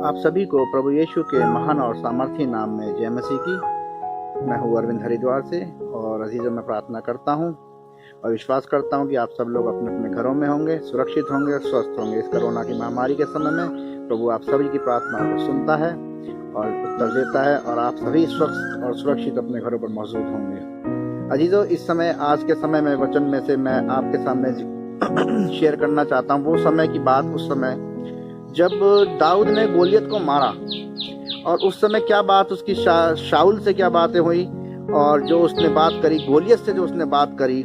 आप सभी को प्रभु यीशु के महान और सामर्थी नाम में जय मसीह की। मैं हूँ अरविंद हरिद्वार से और अजीज़ों में प्रार्थना करता हूँ और विश्वास करता हूँ कि आप सब लोग अपने अपने घरों में होंगे, सुरक्षित होंगे और स्वस्थ होंगे। इस कोरोना की महामारी के समय में प्रभु आप सभी की प्रार्थना को सुनता है और उत्तर देता है और आप सभी स्वस्थ और सुरक्षित अपने घरों पर मौजूद होंगे। अजीज़ों, इस समय आज के समय में वचन में से मैं आपके सामने शेयर करना चाहता हूँ वो समय की बात, उस समय जब दाऊद ने गोलियत को मारा और उस समय क्या बात उसकी शाऊल से क्या बातें हुई और जो उसने बात करी, गोलियत से जो उसने बात करी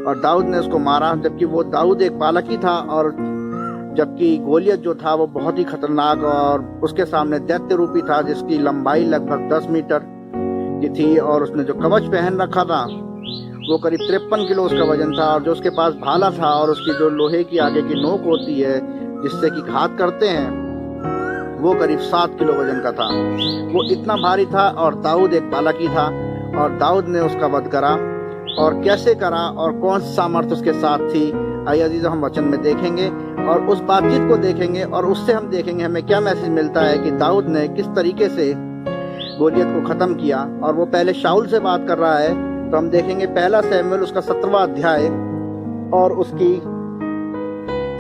और दाऊद ने उसको मारा, जबकि वो दाऊद एक बालक ही था और जबकि गोलियत जो था वो बहुत ही खतरनाक और उसके सामने दैत्य रूपी था जिसकी लंबाई लगभग 10 मीटर की थी और उसने जो कवच पहन रखा था वो करीब 53 किलो उसका वजन था और जो उसके पास भाला था और उसकी जो लोहे की आगे की नोक होती है जिससे कि घात करते हैं वो करीब 7 किलो वजन का था। वो इतना भारी था और दाऊद एक बालक ही था और दाऊद ने उसका वध करा और कैसे करा और कौन सा सामर्थ्य उसके साथ थी। आइए अजीज़, हम वचन में देखेंगे और उस बातचीत को देखेंगे और उससे हम देखेंगे हमें क्या मैसेज मिलता है कि दाऊद ने किस तरीके से गोलियत को खत्म किया। और वो पहले शाऊल से बात कर रहा है तो हम देखेंगे पहला शमूएल उसका 17वां अध्याय और उसकी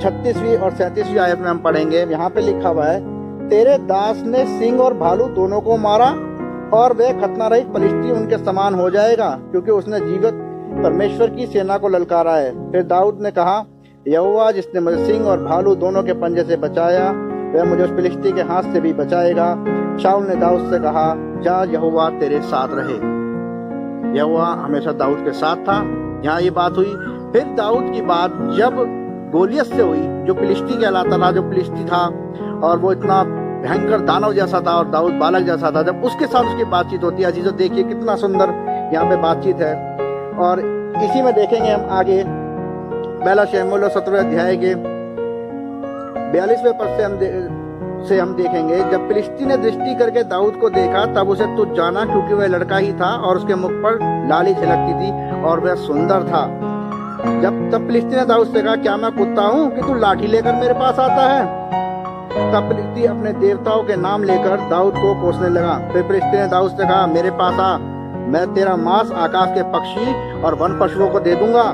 36वीं और 37वीं आयत में हम पढ़ेंगे। यहाँ पे लिखा हुआ है, तेरे दास ने सिंह और भालू दोनों को मारा और वह खतना रहित पलिश्ती उनके समान हो जाएगा क्योंकि उसने जीवित परमेश्वर की सेना को ललकारा है। फिर दाऊद ने कहा, यहोवा जिसने मुझे सिंह और भालू दोनों के पंजे से बचाया वह मुझे उस फिलिस्ती के हाथ से भी बचाएगा। शाऊल ने दाऊद से कहा, जा यहोवा तेरे साथ रहे। यहोवा हमेशा दाऊद के साथ था। यहाँ ये बात हुई। फिर दाऊद की बात जब गोलियत से हुई जो फिलिस्ती कहलाता था, जो फिलिस्ती था और वो इतना भयंकर दानव जैसा था और दाऊद बालक जैसा था, जब उसके साथ उसकी बातचीत होती है। अजीजों, देखिए कितना सुंदर यहाँ पे बातचीत है और इसी में देखेंगे हम आगे पहला शमूएल 17वें अध्याय के 42वें पद से हम देखेंगे, जब फिलिस्ती ने दृष्टि करके दाऊद को देखा तब उसे तुझ जाना क्योंकि वह लड़का ही था और उसके मुख पर लाली झलकती थी और वह सुंदर था। तब फिलिस्ती ने दाऊद से कहा, क्या मैं कुत्ता हूँ कि तू लाठी लेकर मेरे पास आता है? तब फिलिस्ती अपने देवताओं के नाम लेकर दाऊद को कोसने लगा। फिर फिलिस्ती ने दाऊद से कहा, मेरे पास आ, मैं तेरा मांस आकाश के पक्षी और वन पशुओं को दे दूंगा।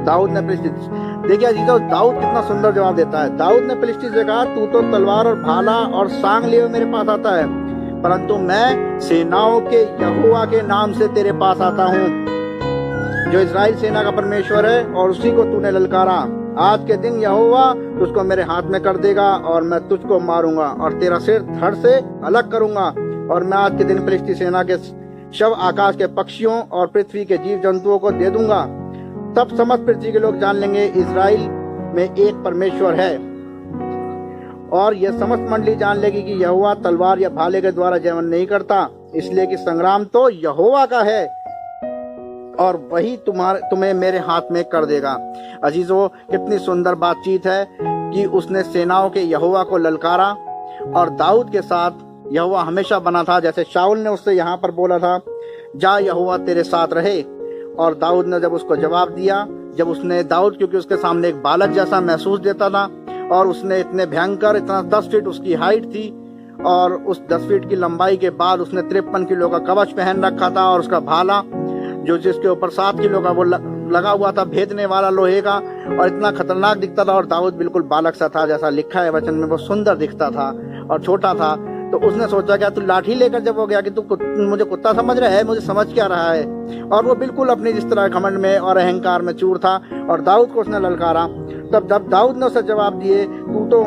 दाऊद ने फिलिस्ती, देखिए अजीजों, दाऊद कितना सुंदर जवाब देता है। दाऊद ने फिलिस्ती से कहा, तू तो तलवार और भाला और सांग लिए मेरे पास आता है, परंतु मैं सेनाओं के यहोवा के नाम से तेरे पास आता हूँ जो इजराइल सेना का परमेश्वर है और उसी को तूने ललकारा। आज के दिन यहोवा तुझको मेरे हाथ में कर देगा और मैं तुझको मारूंगा और तेरा सिर धड़ से अलग करूंगा और मैं आज के दिन फिलिस्ती सेना के शव आकाश के पक्षियों और पृथ्वी के जीव जंतुओं को दे दूंगा। तब समस्त पृथ्वी के लोग जान लेंगे इजराइल में एक परमेश्वर है और यह समस्त मंडली जान लेगी कि यहोवा तलवार या भाले के द्वारा जय नहीं करता, इसलिए कि संग्राम तो यहोवा का है और वही तुम्हें मेरे हाथ में कर देगा। अजीजों, कितनी सुंदर बातचीत है कि उसने सेनाओं के यहोवा को ललकारा और दाऊद के साथ यहोवा हमेशा बना था। जैसे शाऊल ने उससे यहाँ पर बोला था, जा यहोवा तेरे साथ रहे, और दाऊद ने जब उसको जवाब दिया, जब उसने दाऊद क्योंकि उसके सामने एक बालक जैसा महसूस देता था और उसने इतने भयंकर, इतना 10 फीट उसकी हाइट थी और उस 10 फीट की लंबाई के बाद उसने 53 किलो का कवच पहन रखा था और उसका भाला जो जिसके ऊपर 7 किलो का वो लगा हुआ था, भेदने वाला लोहे का, और इतना खतरनाक दिखता था। और दाऊद बिल्कुल बालक सा था, जैसा लिखा है वचन में, वो सुंदर दिखता था और छोटा था। तो उसने सोचा, क्या तू लाठी लेकर जब हो गया कि तू मुझे कुत्ता समझ रहा है, मुझे समझ क्या रहा है? और वो बिल्कुल अपनी जिस तरह घमंड में और अहंकार में चूर था और दाऊद को उसने ललकारा। तब जब दाऊद ने उसे जवाब दिए, तू तो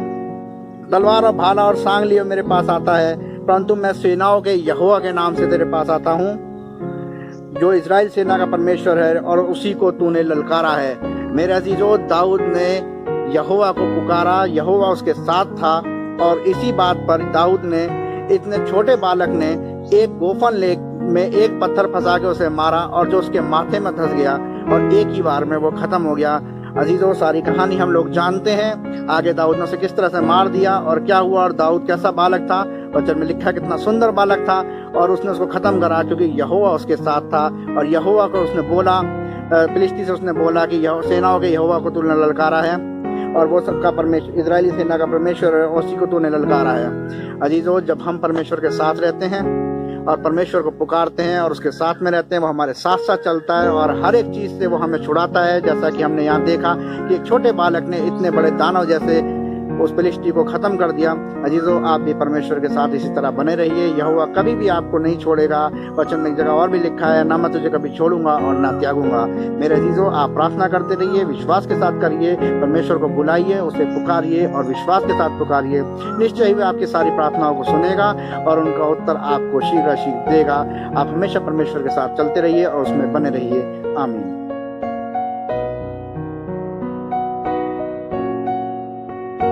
तलवार और भाला और सांग लिए मेरे पास आता है, परंतु मैं सेनाओं के यहोवा के नाम से तेरे पास आता हूँ जो इजराइल सेना का परमेश्वर है और उसी को तूने ललकारा है। मेरे अजीजों, दाऊद ने यहोवा को पुकारा, यहोवा उसके साथ था और इसी बात पर दाऊद ने, इतने छोटे बालक ने, एक गोफन लेक में एक पत्थर फंसा के उसे मारा और जो उसके माथे में धंस गया और एक ही बार में वो खत्म हो गया। अजीजों, सारी कहानी हम लोग जानते हैं। आगे दाऊद ने उसे किस तरह से मार दिया और क्या हुआ और दाऊद कैसा बालक था। वचन में लिखा कितना सुंदर बालक था और उसने उसको खत्म करा क्योंकि यहोवा उसके साथ था। और यहोवा को उसने बोला, फिलिस्ती से उसने बोला कि सेनाओं के यहोवा को तूने ललकारा है और वो सबका परमेश्वर, इजरायली सेना का परमेश्वर है, उसी को तूने ललकारा है। अजीजों, जब हम परमेश्वर के साथ रहते हैं और परमेश्वर को पुकारते हैं और उसके साथ में रहते हैं, वो हमारे साथ साथ चलता है और हर एक चीज़ से वो हमें छुड़ाता है। जैसा कि हमने यहाँ देखा कि एक छोटे बालक ने इतने बड़े दानव जैसे उस फिलिस्ती को ख़त्म कर दिया। अजीजों, आप भी परमेश्वर के साथ इसी तरह बने रहिए। यहोवा कभी भी आपको नहीं छोड़ेगा। वचन में एक जगह और भी लिखा है, ना मैं तुझे कभी छोड़ूंगा और ना त्यागूंगा। मेरे अजीजों, आप प्रार्थना करते रहिए, विश्वास के साथ करिए, परमेश्वर को बुलाइए, उसे पुकारिए और विश्वास के साथ पुकारिए। निश्चय ही वह आपकी सारी प्रार्थनाओं को सुनेगा और उनका उत्तर आपको शीघ्र देगा। आप हमेशा परमेश्वर के साथ चलते रहिए और उसमें बने रहिए। आमीन।